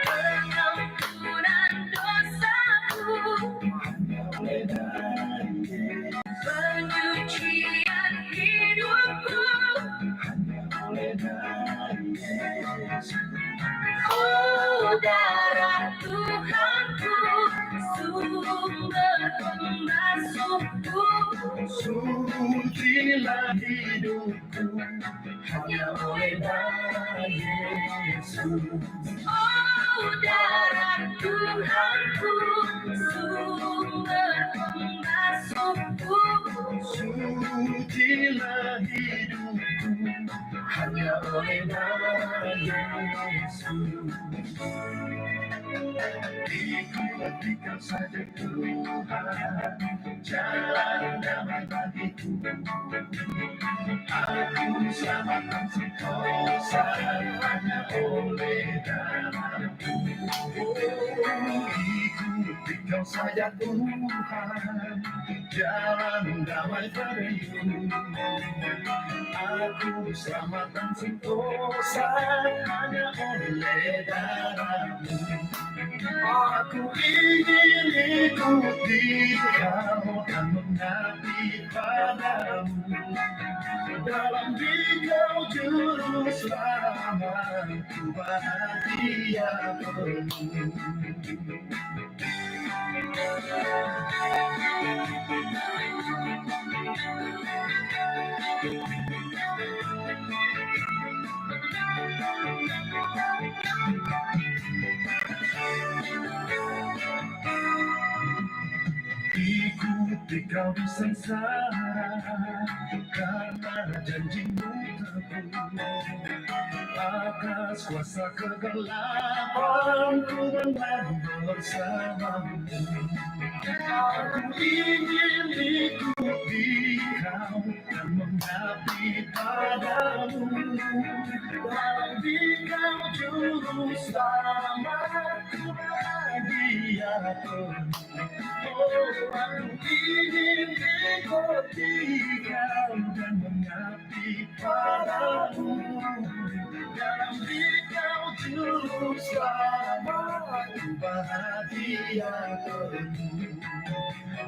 pengampunan dosaku, penyucian hidupku. Oh, darah Tuhanku, sumber pembasuhku, sucilah hidupku hanya oleh darah Yesus. Oh, darah Tuhanku, sumber pembasuhku, sucilah hidupku hanya oleh darah Yesus. Ikutikan saja Tuhan, jalan damai bagiku. Aku selamatkan sentosa hanya oleh darah-Mu. Ikutikan saja Tuhan, jalan damai bagiku. Aku selamatkan sentosa hanya oleh darah-Mu. Aku ingin ikuti Kau dan mengabdi padamu. Dalam Dikau juru selamatku bahagia penuh. Ikuti Kau di sengsara, karena janji-Mu teguh. Atas kuasa kegelapan ku berlari bersama-Mu. Aku ingin ikuti Kau dan mengabdi padamu. Dalam Dikau juru selamatku bahagia penuh. Aku ingin ikuti Kau dan mengabdi padamu. Dalam Dikau juru selamatku bahagia penuh.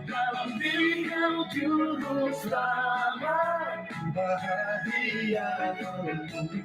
Dalam Dikau juru selamatku bahagia penuh.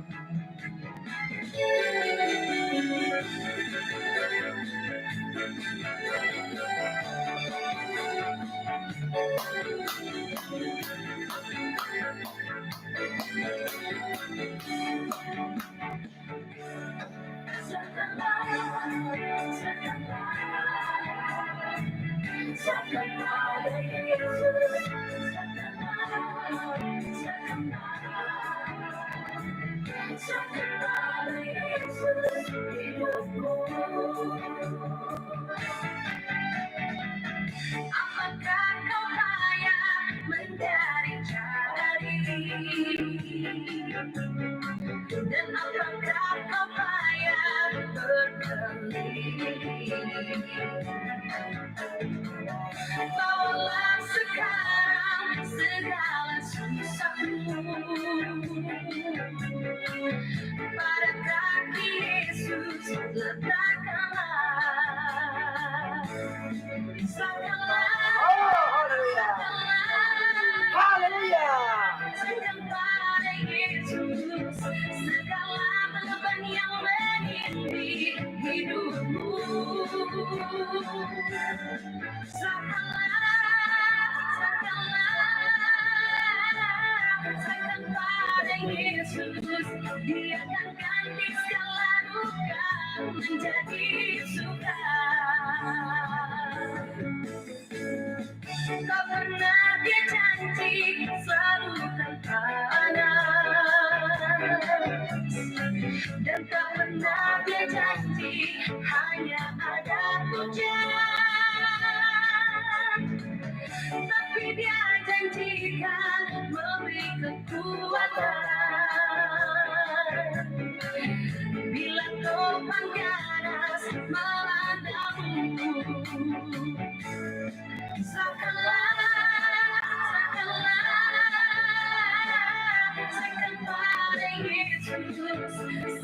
Apakah Kau layak mencari-cari? Dan apakah Kau layak berkelit? Bawalah sekarang segala susahmu pada kaki Yesus, letakkanlah. Serahkanlah, Haleluya. serahkan pada Yesus segala beban yang menindih hidupmu. Serahkan pada Yesus, Dia akan ganti segala luka menjadi suka. Tak pernah Dia janji selalu tanpa panas, dan tak pernah Dia janji hanya ada hujan. Tapi Dia janjikan memberi kekuatan bila topan ganas melandamu. Serahkan pada Yesus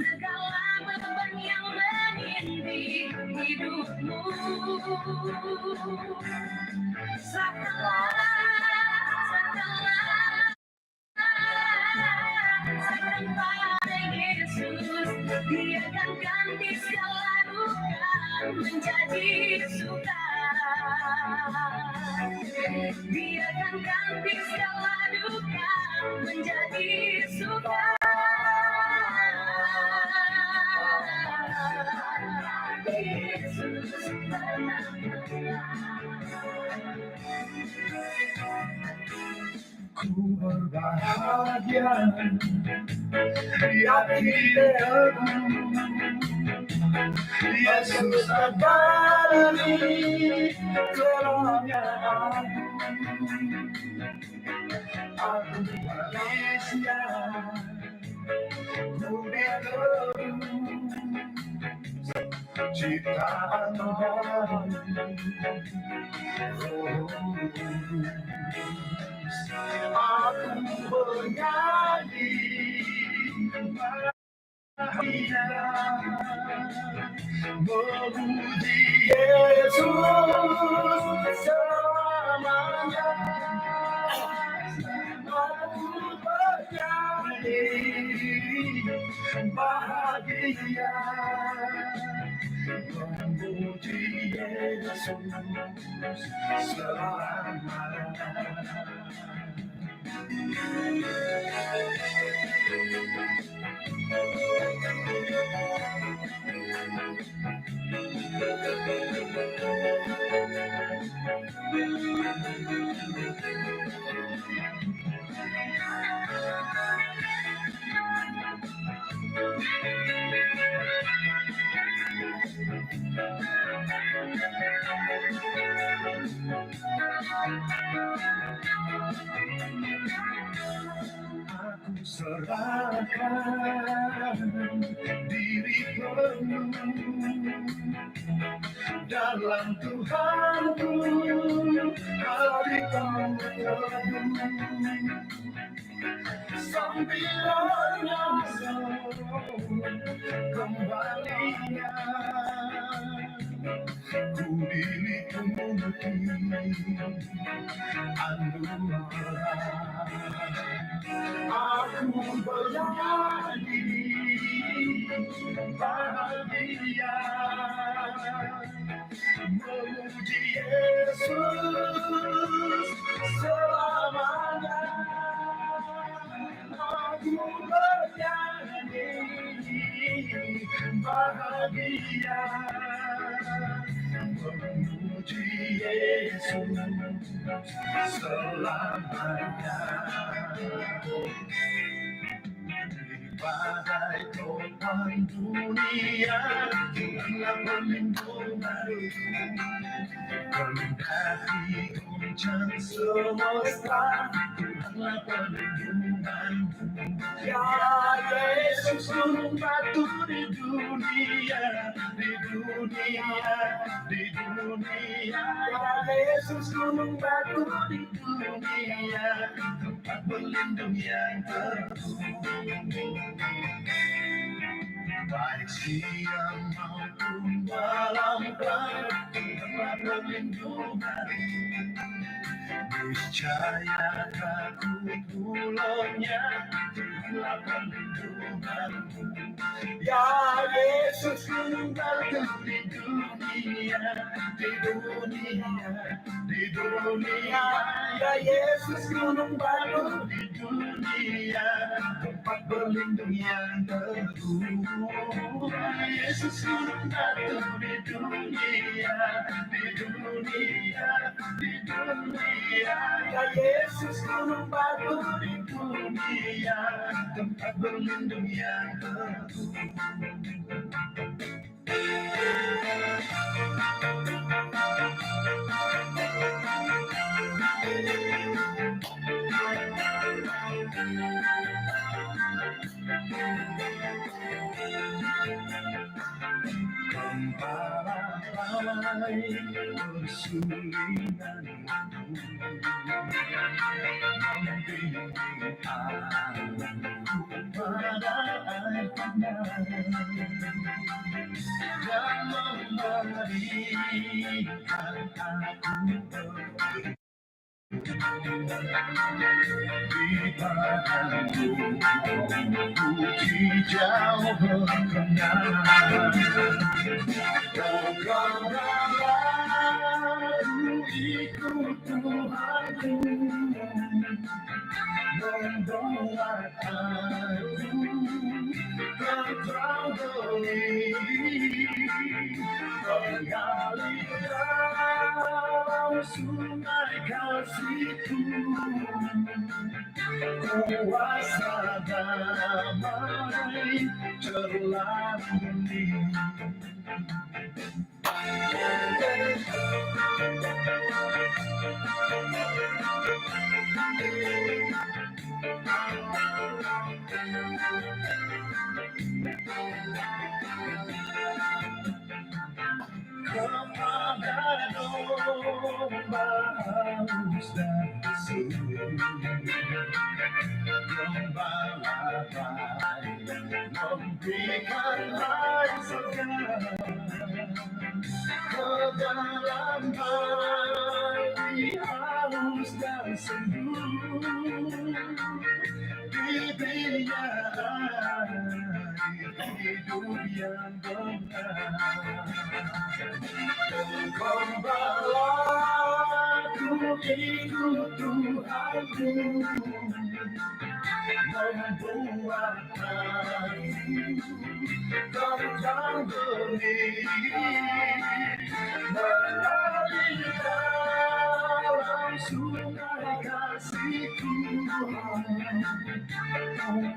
Serahkan pada Yesus, Dia akan ganti segala duka menjadi suka. Dia akan ganti segala duka menjadi suka. Yesus Ku berbahagia, yakin teguh, Yesus abadi, terangnya aku Malaysia, ku diteguh, ciptaan baru. Aku bernyanyi bahagia, memuji Yesus selamanya. Aku bernyanyi bahagia, memuji Yesus selamanya. Aku serahkan diri penuh dalam Tuhanku, hatiku teduh sambil menyambut kembalinya. Ku dilingkupi anugerah, aku bernyanyi bahagia, memuji Yesus selamanya. Aku bernyanyi bahagia, memuji Yesus selamanya. Badai topang dunia, Tuhanlah perlindunganku. Melintasi goncang semesta, Tuhanlah perlindunganku. Ya Yesus gunung batu di dunia, di dunia, di dunia. Ya Yesus gunung batu di dunia, tempat berlindung yang teguh. Baik siang maupun malam, Tuhanlah perlindunganku. Niscaya takut ulangnya, Tuhanlah perlindunganku. Ya Yesus gunung batu di dunia, di dunia, di dunia. Ya Yesus gunung batu di dunia, tempat berlindung yang teguh. Yesus gunung batu di dunia, di dunia, di dunia. Ya Yesus gunung batu di dunia, tempat berlindung yang teguh. Gembala ramai bersulingan, membimbing aku pada air yang memberikan aku di tanganmu, puji jauh berkenan. Aku ikut Tuhanku, membuat aku terang benih, mengalirkan sungai kasihku, kuasa damai cerlah benih. Kepada domba haus dan seru, gembala memberikan air segar ke dalam hati haus dan sendu, bibirnya air hidup yang benar. Gembalaku ikut Tuhanku, membuat aku terang benih, mengalir dalam sungai kasihku,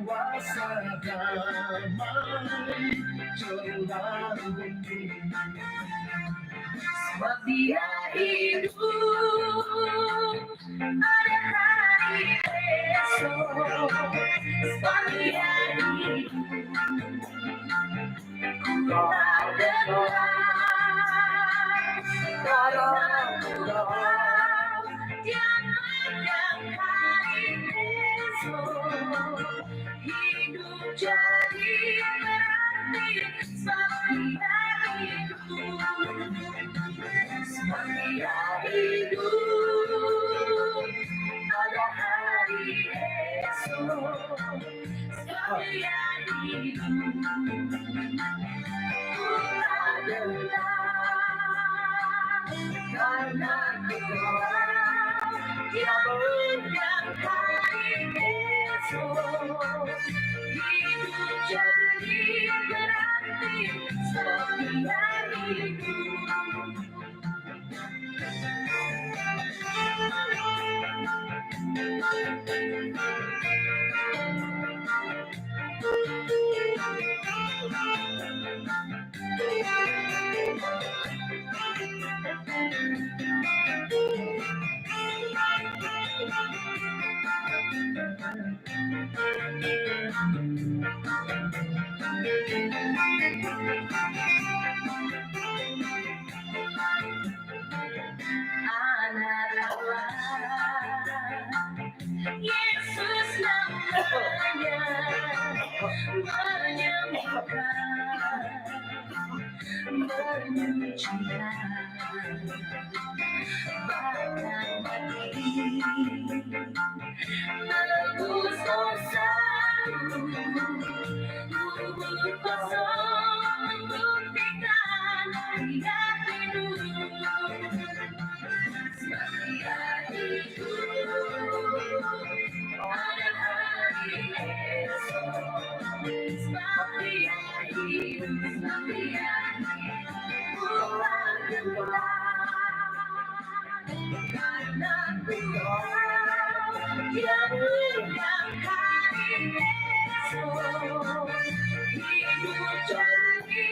kuasa damai cerlah benih. Sebab Dia hidup, ada hari esok. Sebab Dia hidup, ku tak gentar, karena ku tahu Dia menang hari esok. Hidup jadi berarti sebab Dia hidup. Dia hidup, ada hari esok. Sebab Dia hidup, ku tak gentar, karena ku tahu Dia menang hari esok. Hidup jadi berarti sebab Dia hidup. Anak Allah, Yesus namanya, menyembuhkan, menyucikan, bahkan mati, menebus dosamu, kubur kosong membuktikan Dia hidup. Dia hidup, ada hari esok. Sebab Dia hidup, sebab Dia hidup, karena ku tahu Dia menang hari esok. Hidup jadi